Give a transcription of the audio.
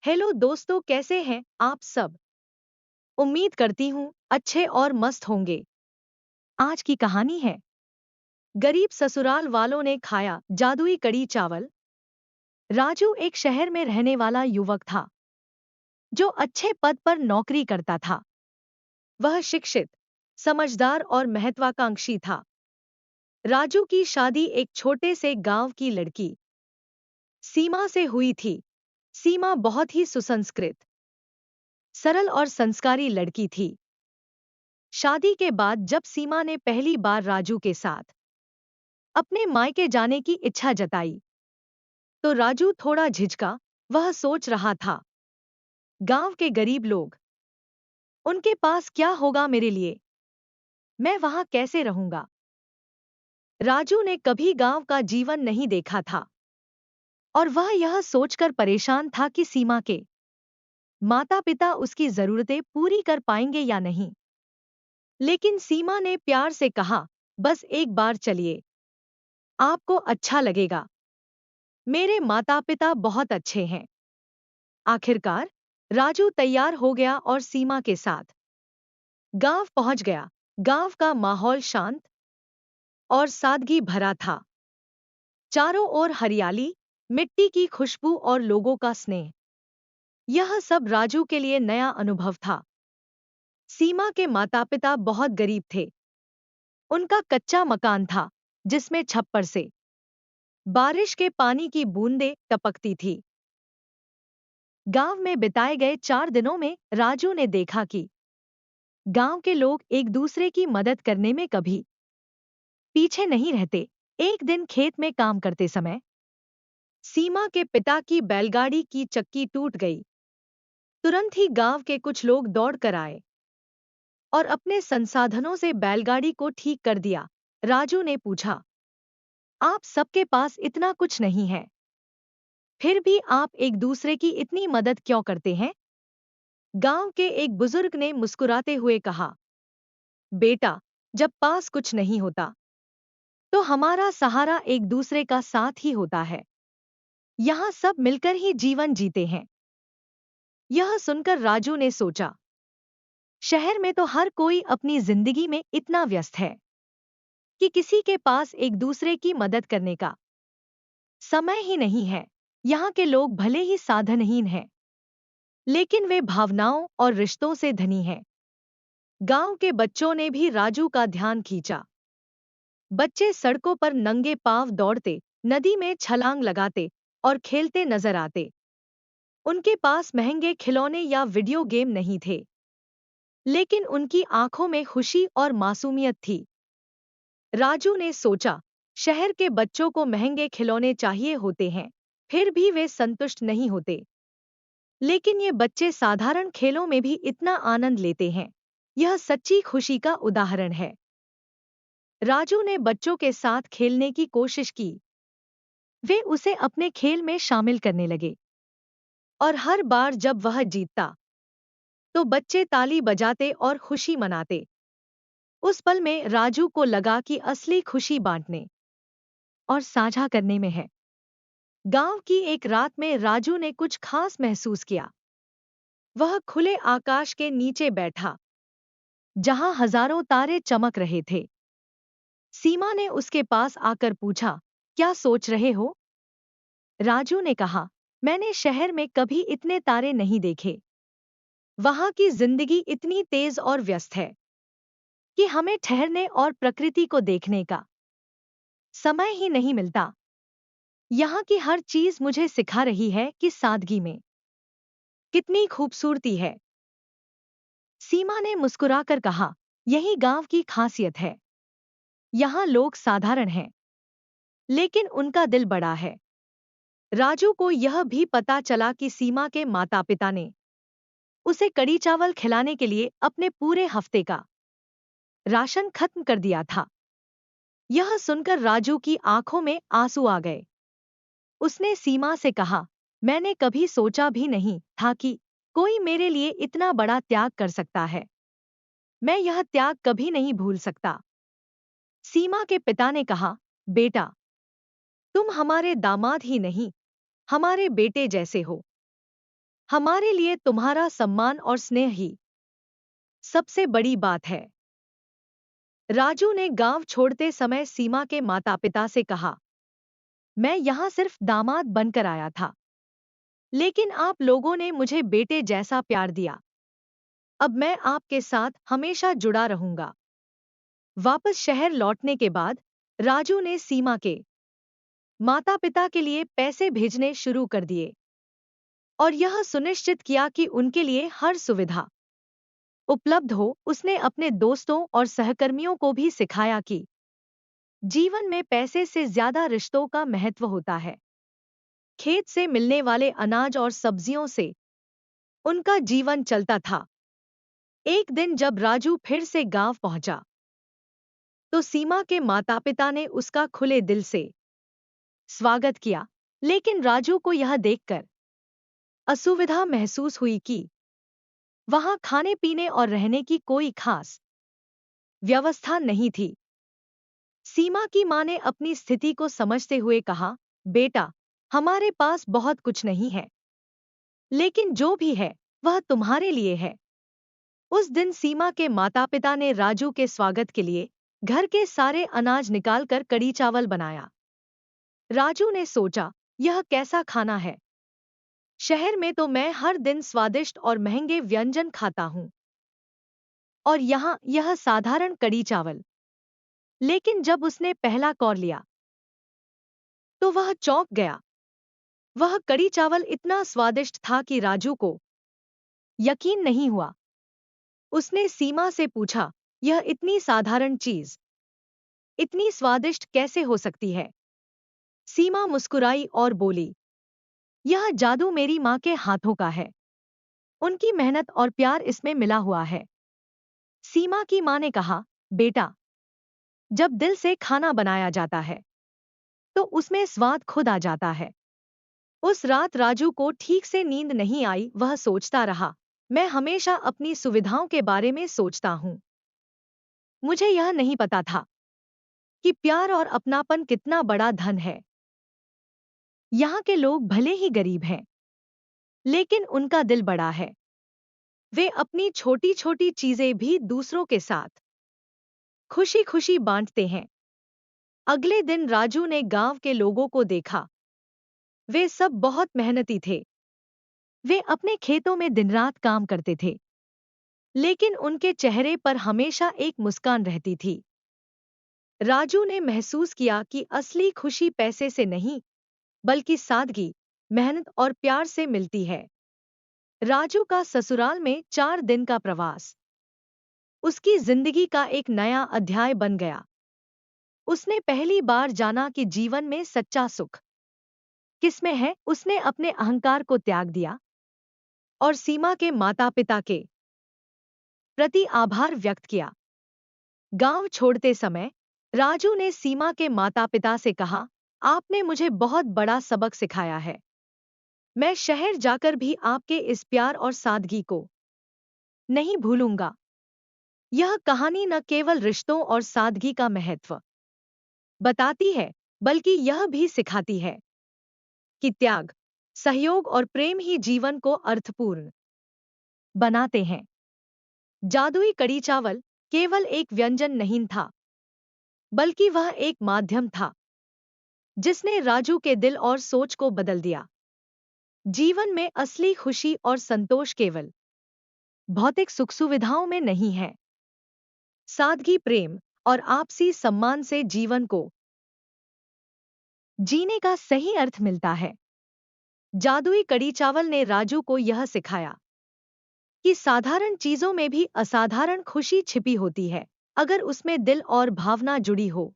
Hello दोस्तों, कैसे हैं आप सब। उम्मीद करती हूँ अच्छे और मस्त होंगे। आज की कहानी है, गरीब ससुराल वालों ने खाया जादुई कड़ी चावल। राजू एक शहर में रहने वाला युवक था जो अच्छे पद पर नौकरी करता था। वह शिक्षित, समझदार और महत्वाकांक्षी था। राजू की शादी एक छोटे से गांव की लड़की सीमा से हुई थी। सीमा बहुत ही सुसंस्कृत, सरल और संस्कारी लड़की थी। शादी के बाद जब सीमा ने पहली बार राजू के साथ अपने मायके जाने की इच्छा जताई, तो राजू थोड़ा झिझका। वह सोच रहा था, गांव के गरीब लोग, उनके पास क्या होगा मेरे लिए, मैं वहां कैसे रहूंगा। राजू ने कभी गांव का जीवन नहीं देखा था और वह यह सोचकर परेशान था कि सीमा के माता पिता उसकी जरूरतें पूरी कर पाएंगे या नहीं। लेकिन सीमा ने प्यार से कहा, बस एक बार चलिए, आपको अच्छा लगेगा। मेरे माता पिता बहुत अच्छे हैं। आखिरकार राजू तैयार हो गया और सीमा के साथ गांव पहुंच गया। गांव का माहौल शांत और सादगी भरा था। चारों ओर हरियाली, मिट्टी की खुशबू और लोगों का स्नेह। यह सब राजू के लिए नया अनुभव था। सीमा के माता-पिता बहुत गरीब थे। उनका कच्चा मकान था जिसमें छप्पर से बारिश के पानी की बूंदें टपकती थी। गांव में बिताए गए 4 दिनों में राजू ने देखा कि गांव के लोग एक दूसरे की मदद करने में कभी पीछे नहीं रहते। एक दिन खेत में काम करते समय सीमा के पिता की बैलगाड़ी की चक्की टूट गई। तुरंत ही गांव के कुछ लोग दौड़ कर आए और अपने संसाधनों से बैलगाड़ी को ठीक कर दिया। राजू ने पूछा, आप सबके पास इतना कुछ नहीं है, फिर भी आप एक दूसरे की इतनी मदद क्यों करते हैं? गांव के एक बुजुर्ग ने मुस्कुराते हुए कहा, बेटा, जब पास कुछ नहीं होता तो हमारा सहारा एक दूसरे का साथ ही होता है। यहाँ सब मिलकर ही जीवन जीते हैं। यह सुनकर राजू ने सोचा, शहर में तो हर कोई अपनी जिंदगी में इतना व्यस्त है कि किसी के पास एक दूसरे की मदद करने का समय ही नहीं है। यहाँ के लोग भले ही साधनहीन हैं, लेकिन वे भावनाओं और रिश्तों से धनी हैं। गांव के बच्चों ने भी राजू का ध्यान खींचा। बच्चे सड़कों पर नंगे पांव दौड़ते, नदी में छलांग लगाते और खेलते नजर आते। उनके पास महंगे खिलौने या वीडियो गेम नहीं थे, लेकिन उनकी आंखों में खुशी और मासूमियत थी। राजू ने सोचा, शहर के बच्चों को महंगे खिलौने चाहिए होते हैं, फिर भी वे संतुष्ट नहीं होते। लेकिन ये बच्चे साधारण खेलों में भी इतना आनंद लेते हैं। यह सच्ची खुशी का उदाहरण है। राजू ने बच्चों के साथ खेलने की कोशिश की। वे उसे अपने खेल में शामिल करने लगे और हर बार जब वह जीतता तो बच्चे ताली बजाते और खुशी मनाते। उस पल में राजू को लगा कि असली खुशी बांटने और साझा करने में है। गांव की एक रात में राजू ने कुछ खास महसूस किया। वह खुले आकाश के नीचे बैठा, जहां हजारों तारे चमक रहे थे। सीमा ने उसके पास आकर पूछा, क्या सोच रहे हो? राजू ने कहा, मैंने शहर में कभी इतने तारे नहीं देखे। वहां की जिंदगी इतनी तेज और व्यस्त है कि हमें ठहरने और प्रकृति को देखने का समय ही नहीं मिलता। यहाँ की हर चीज मुझे सिखा रही है कि सादगी में कितनी खूबसूरती है। सीमा ने मुस्कुराकर कहा, यही गांव की खासियत है। यहाँ लोग साधारण हैं, लेकिन उनका दिल बड़ा है। राजू को यह भी पता चला कि सीमा के माता-पिता ने उसे कड़ी चावल खिलाने के लिए अपने पूरे हफ्ते का राशन खत्म कर दिया था। यह सुनकर राजू की आंखों में आंसू आ गए। उसने सीमा से कहा, मैंने कभी सोचा भी नहीं था कि कोई मेरे लिए इतना बड़ा त्याग कर सकता है। मैं यह त्याग कभी नहीं भूल सकता। सीमा के पिता ने कहा, बेटा, तुम हमारे दामाद ही नहीं, हमारे बेटे जैसे हो। हमारे लिए तुम्हारा सम्मान और स्नेह ही सबसे बड़ी बात है। राजू ने गांव छोड़ते समय सीमा के माता पिता से कहा, मैं यहाँ सिर्फ दामाद बनकर आया था, लेकिन आप लोगों ने मुझे बेटे जैसा प्यार दिया। अब मैं आपके साथ हमेशा जुड़ा रहूंगा। वापस शहर लौटने के बाद राजू ने सीमा के माता पिता के लिए पैसे भेजने शुरू कर दिए और यह सुनिश्चित किया कि उनके लिए हर सुविधा उपलब्ध हो। उसने अपने दोस्तों और सहकर्मियों को भी सिखाया कि जीवन में पैसे से ज्यादा रिश्तों का महत्व होता है। खेत से मिलने वाले अनाज और सब्जियों से उनका जीवन चलता था। एक दिन जब राजू फिर से गांव पहुंचा, तो सीमा के माता पिता ने उसका खुले दिल से स्वागत किया, लेकिन राजू को यह देखकर असुविधा महसूस हुई कि वहां खाने पीने और रहने की कोई खास व्यवस्था नहीं थी। सीमा की मां ने अपनी स्थिति को समझते हुए कहा, बेटा, हमारे पास बहुत कुछ नहीं है, लेकिन जो भी है वह तुम्हारे लिए है। उस दिन सीमा के माता पिता ने राजू के स्वागत के लिए घर के सारे अनाज निकालकर कड़ी चावल बनाया। राजू ने सोचा, यह कैसा खाना है? शहर में तो मैं हर दिन स्वादिष्ट और महंगे व्यंजन खाता हूं, और यहाँ यह साधारण कड़ी चावल। लेकिन जब उसने पहला कौर लिया, तो वह चौंक गया। वह कड़ी चावल इतना स्वादिष्ट था कि राजू को यकीन नहीं हुआ। उसने सीमा से पूछा, यह इतनी साधारण चीज इतनी स्वादिष्ट कैसे हो सकती है? सीमा मुस्कुराई और बोली, यह जादू मेरी माँ के हाथों का है। उनकी मेहनत और प्यार इसमें मिला हुआ है। सीमा की माँ ने कहा, बेटा, जब दिल से खाना बनाया जाता है, तो उसमें स्वाद खुद आ जाता है। उस रात राजू को ठीक से नींद नहीं आई। वह सोचता रहा, मैं हमेशा अपनी सुविधाओं के बारे में सोचता हूँ। मुझे यह नहीं पता था कि प्यार और अपनापन कितना बड़ा धन है। यहाँ के लोग भले ही गरीब हैं, लेकिन उनका दिल बड़ा है। वे अपनी छोटी छोटी चीजें भी दूसरों के साथ खुशी खुशी बांटते हैं। अगले दिन राजू ने गांव के लोगों को देखा। वे सब बहुत मेहनती थे। वे अपने खेतों में दिन रात काम करते थे, लेकिन उनके चेहरे पर हमेशा एक मुस्कान रहती थी। राजू ने महसूस किया कि असली खुशी पैसे से नहीं, बल्कि सादगी, मेहनत और प्यार से मिलती है। राजू का ससुराल में 4 दिन का प्रवास उसकी जिंदगी का एक नया अध्याय बन गया। उसने पहली बार जाना कि जीवन में सच्चा सुख किसमें है। उसने अपने अहंकार को त्याग दिया और सीमा के माता पिता के प्रति आभार व्यक्त किया। गांव छोड़ते समय राजू ने सीमा के माता पिता से कहा, आपने मुझे बहुत बड़ा सबक सिखाया है। मैं शहर जाकर भी आपके इस प्यार और सादगी को नहीं भूलूंगा। यह कहानी न केवल रिश्तों और सादगी का महत्व बताती है, बल्कि यह भी सिखाती है कि त्याग, सहयोग और प्रेम ही जीवन को अर्थपूर्ण बनाते हैं। जादुई कड़ी चावल केवल एक व्यंजन नहीं था, बल्कि वह एक माध्यम था जिसने राजू के दिल और सोच को बदल दिया। जीवन में असली खुशी और संतोष केवल भौतिक सुख सुविधाओं में नहीं है। सादगी, प्रेम और आपसी सम्मान से जीवन को जीने का सही अर्थ मिलता है। जादुई कड़ी चावल ने राजू को यह सिखाया कि साधारण चीजों में भी असाधारण खुशी छिपी होती है, अगर उसमें दिल और भावना जुड़ी हो।